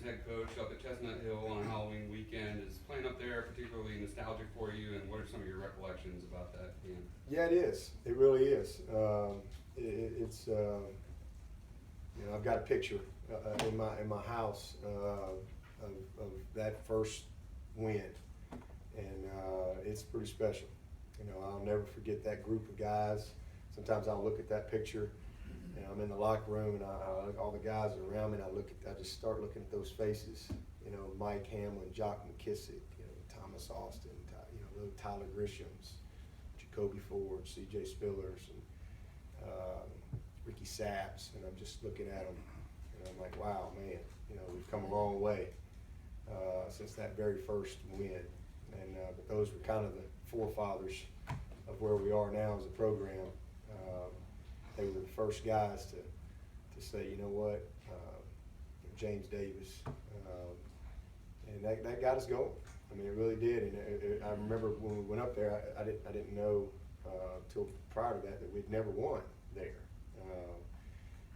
head coach up at Chestnut Hill on Halloween weekend. Is playing up there particularly nostalgic for you, and what are some of your recollections about that game? Yeah, it is. It really is. It's I've got a picture in my house of that first win, and it's pretty special. I'll never forget that group of guys. Sometimes I'll look at that picture, and I'm in the locker room, and all the guys are around me, and I just start looking at those faces. Mike Hamlin, Jock McKissick, Thomas Austin, Tyler Grisham's, Jacoby Ford, C.J. Spillers, and Ricky Saps, and I'm just looking at them, and I'm like, wow, man, we've come a long way since that very first win. And but those were kind of the forefathers of where we are now as a program. They were the first guys to say, you know what, James Davis, and that got us going. I mean, it really did. And I remember when we went up there, I didn't know till prior to that we'd never won there.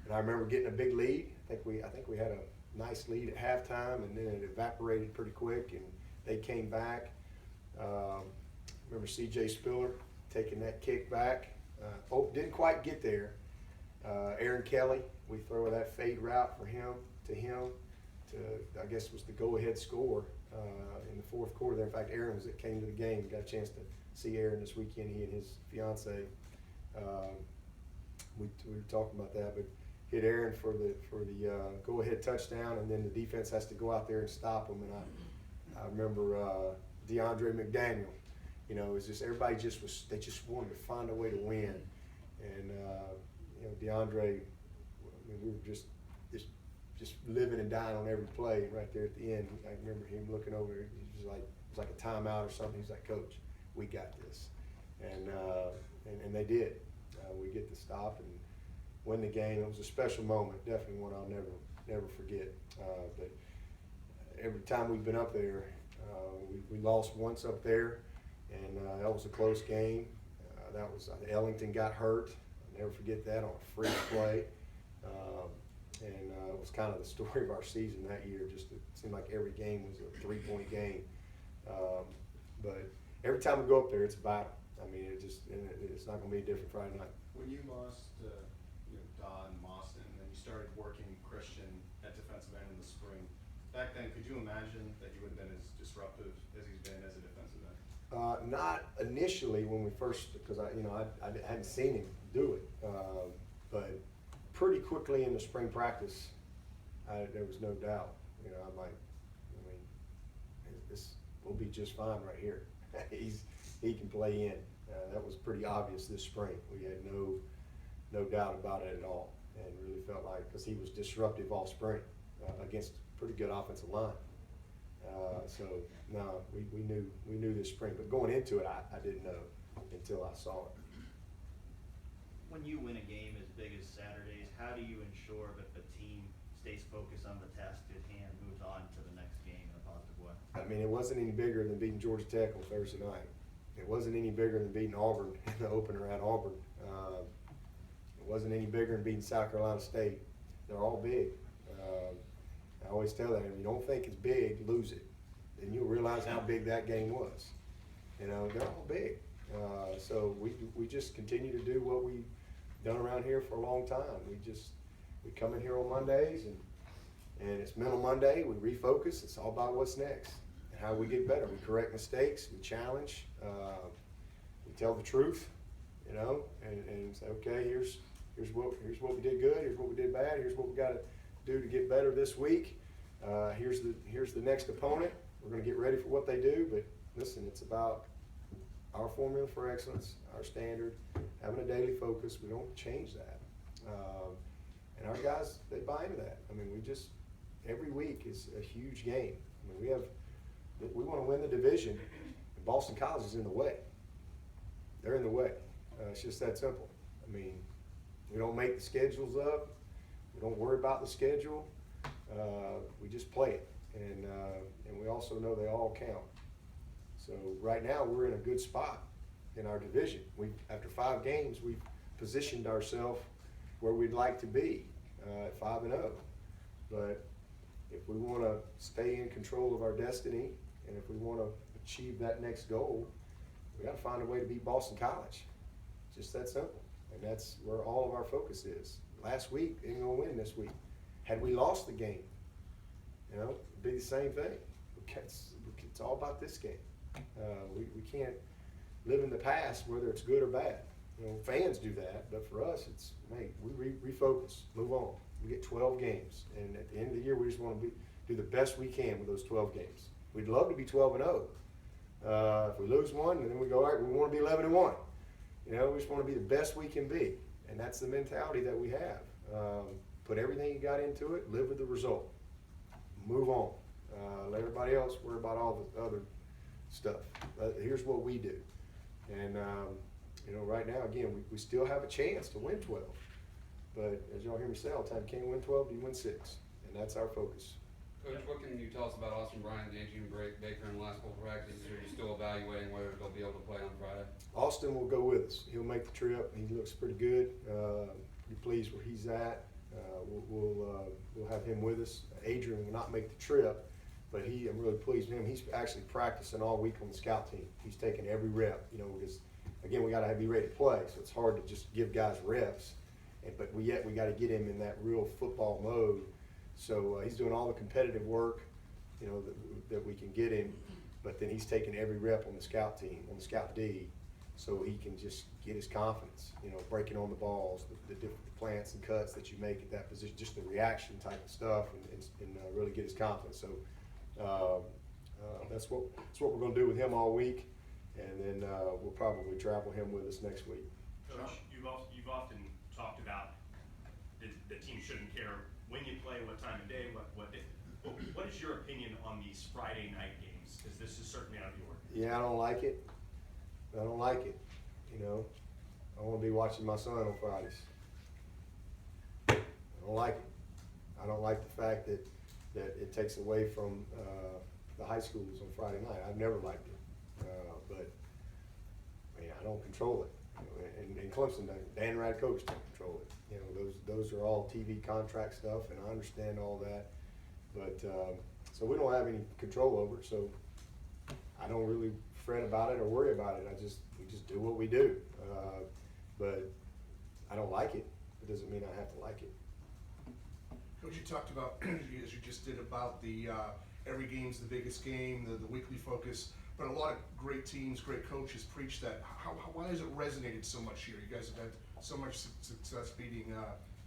And I remember getting a big lead. I think we had a nice lead at halftime, and then it evaporated pretty quick, and they came back. Remember C.J. Spiller taking that kick back. Didn't quite get there. Aaron Kelly, we throw that fade route for him to I guess was the go-ahead score in the fourth quarter there. In fact, Aaron came to the game. Got a chance to see Aaron this weekend. He and his fiance. We were talking about that, but hit Aaron for the go-ahead touchdown, and then the defense has to go out there and stop him. And I remember DeAndre McDaniel. It was just everybody they just wanted to find a way to win, and DeAndre, we were just living and dying on every play. And right there at the end, I remember him looking over. He was like, it was like a timeout or something. He's like, Coach, we got this, and they did. We get to stop and win the game. It was a special moment, definitely one I'll never forget. But every time we've been up there, we lost once up there, and that was a close game. Ellington got hurt. I'll never forget that on a free play. And it was kind of the story of our season that year. It seemed like every game was a 3-point game. But every time we go up there, it's a battle. I mean, it's not going to be different Friday night. When you lost Don Mostyn, and then you started working Christian at defensive end in the spring, back then, could you imagine that you would have been as disruptive as he's been as a defensive end? Not initially when we first, because I hadn't seen him do it, but pretty quickly in the spring practice, there was no doubt. I'm like, this will be just fine right here. He can play in. That was pretty obvious this spring. We had no doubt about it at all, and really felt like, because he was disruptive all spring against a pretty good offensive line. So no, we knew this spring, but going into it, I didn't know until I saw it. When you win a game as big as Saturday's, how do you ensure that the team stays focused on the task at hand, moves on to the next game in a positive way? I mean, it wasn't any bigger than beating Georgia Tech on Thursday night. It wasn't any bigger than beating Auburn in the opener at Auburn. It wasn't any bigger than beating South Carolina State. They're all big. I always tell them, if you don't think it's big, lose it. Then you'll realize how big that game was. They're all big. So we just continue to do what we've done around here for a long time. We come in here on Mondays, and it's Mental Monday. We refocus. It's all about what's next and how we get better. We correct mistakes. We challenge. We tell the truth, and say, okay, here's what we did good. Here's what we did bad. Here's what we got to do to get better this week. Here's the next opponent. We're going to get ready for what they do. But listen, it's about our formula for excellence, our standard, having a daily focus. We don't change that. And our guys, they buy into that. I mean, every week is a huge game. I mean, we want to win the division, and Boston College is in the way. They're in the way. It's just that simple. I mean, we don't make the schedules up. We don't worry about the schedule. We just play it. And we also know they all count. So right now we're in a good spot in our division. After 5 games, we've positioned ourselves where we'd like to be at 5-0. But if we want to stay in control of our destiny, and if we want to achieve that next goal, we got to find a way to beat Boston College. Just that simple. And that's where all of our focus is. Last week, ain't gonna win this week. Had we lost the game, it'd be the same thing. It's all about this game. We can't live in the past, whether it's good or bad. Fans do that, but for us, it's, mate, we refocus, move on. We get 12 games, and at the end of the year, we just want to do the best we can with those 12 games. We'd love to be 12-0. If we lose one, and then we go, all right, we want to be 11-1. We just want to be the best we can be, and that's the mentality that we have. Put everything you got into it, live with the result, move on. Let everybody else worry about all the other stuff. Here's what we do, and right now, again, we still have a chance to win 12, but as y'all hear me say all the time, you can't win 12, you win 6, and that's our focus. Coach, what can you tell us about Austin Bryant and Adrian Baker in the last couple practices? Are you still evaluating whether they'll be able to play on Friday? Austin will go with us. He'll make the trip. He looks pretty good. Pretty pleased where he's at. We'll have him with us. Adrian will not make the trip, but I'm really pleased with him. He's actually practicing all week on the scout team. He's taking every rep. Because again, we got to be ready to play, so it's hard to just give guys reps. But we got to get him in that real football mode. So he's doing all the competitive work, that we can get him. But then he's taking every rep on the scout team, on the scout D, so he can just get his confidence. Breaking on the balls, the different plants and cuts that you make at that position, just the reaction type of stuff, and really get his confidence. So that's what we're going to do with him all week, and then we'll probably travel him with us next week. Coach, you've often talked about the team shouldn't care when you play, what time of day, what is your opinion on these Friday night games? Because this is certainly out of the ordinary. Yeah, I don't like it. I want to be watching my son on Fridays. I don't like it. I don't like the fact that it takes away from the high schools on Friday night. I've never liked it, but I don't control it. And Clemson, Dan Radkovich don't control it. Those are all TV contract stuff, and I understand all that. But so we don't have any control over it. So I don't really fret about it or worry about it. We just do what we do. But I don't like it. It doesn't mean I have to like it. Coach, you talked about, as you just did, about the every game's the biggest game, the weekly focus. But a lot of great teams, great coaches preach that. Why has it resonated so much here? You guys have had so much success beating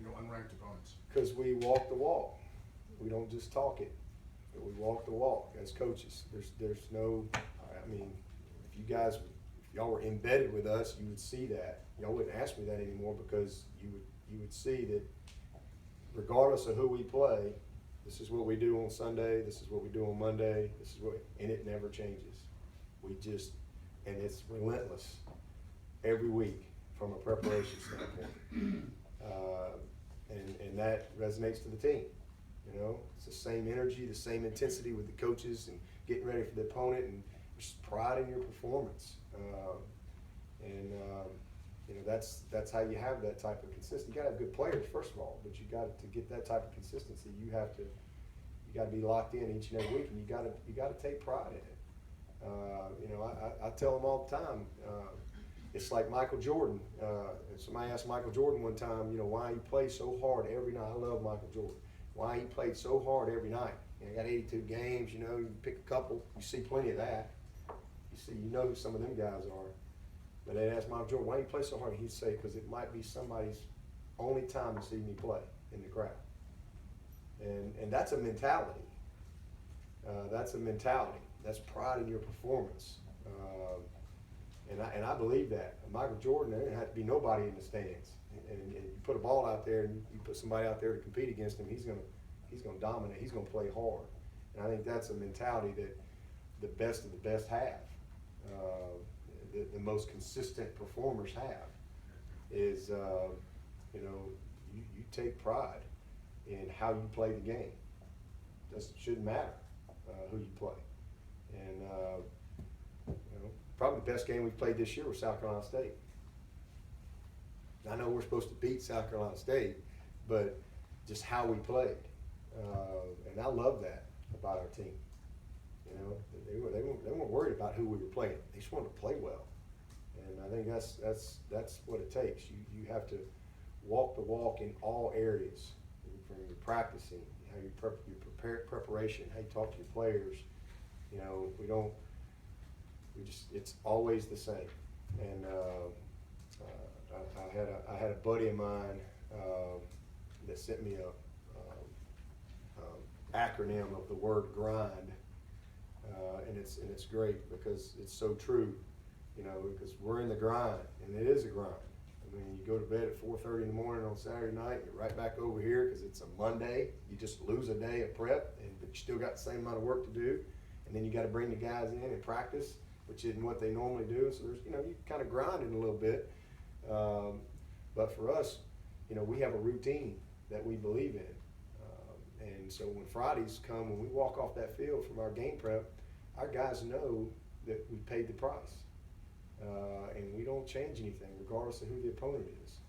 unranked opponents. Because we walk the walk. We don't just talk it. But we walk the walk as coaches. There's no. If y'all were embedded with us, you would see that. Y'all wouldn't ask me that anymore, because you would see that regardless of who we play, this is what we do on Sunday, this is what we do on Monday, and it never changes. And it's relentless every week from a preparation standpoint. And that resonates to the team. It's the same energy, the same intensity with the coaches and getting ready for the opponent, and just pride in your performance. That's how you have that type of consistency. You got to have good players, first of all, but you got to get that type of consistency. You got to be locked in each and every week, and you got to take pride in it. I tell them all the time. It's like Michael Jordan. Somebody asked Michael Jordan one time, why he plays so hard every night. I love Michael Jordan. Why he played so hard every night. He got 82 games. You pick a couple. You see plenty of that. You know who some of them guys are. But they asked Michael Jordan, why do you play so hard? He'd say, because it might be somebody's only time to see me play in the crowd. And that's a mentality. That's pride in your performance. And I believe that. Michael Jordan, there didn't have to be nobody in the stands. And you put a ball out there, and you put somebody out there to compete against him, he's gonna dominate. He's gonna play hard. And I think that's a mentality that the best of the best have. The most consistent performers have is, you take pride in how you play the game. Shouldn't matter who you play. And probably the best game we've played this year was South Carolina State. I know we're supposed to beat South Carolina State, but just how we played. And I love that about our team. You know, they weren't worried about who we were playing. They just wanted to play well. And I think that's what it takes. You have to walk the walk in all areas, from your practicing, how you preparation, how you talk to your players. You know, it's always the same. And I had a buddy of mine that sent me a acronym of the word grind, and it's great because it's so true. You know, because we're in the grind, and it is a grind. I mean, you go to bed at 4:30 in the morning on Saturday night, you're right back over here because it's a Monday. You just lose a day of prep, but you still got the same amount of work to do. And then you got to bring the guys in and practice, which isn't what they normally do. So there's, you kind of grinding a little bit. But for us, we have a routine that we believe in. And so when Fridays come, when we walk off that field from our game prep, our guys know that we paid the price. And we don't change anything regardless of who the opponent is.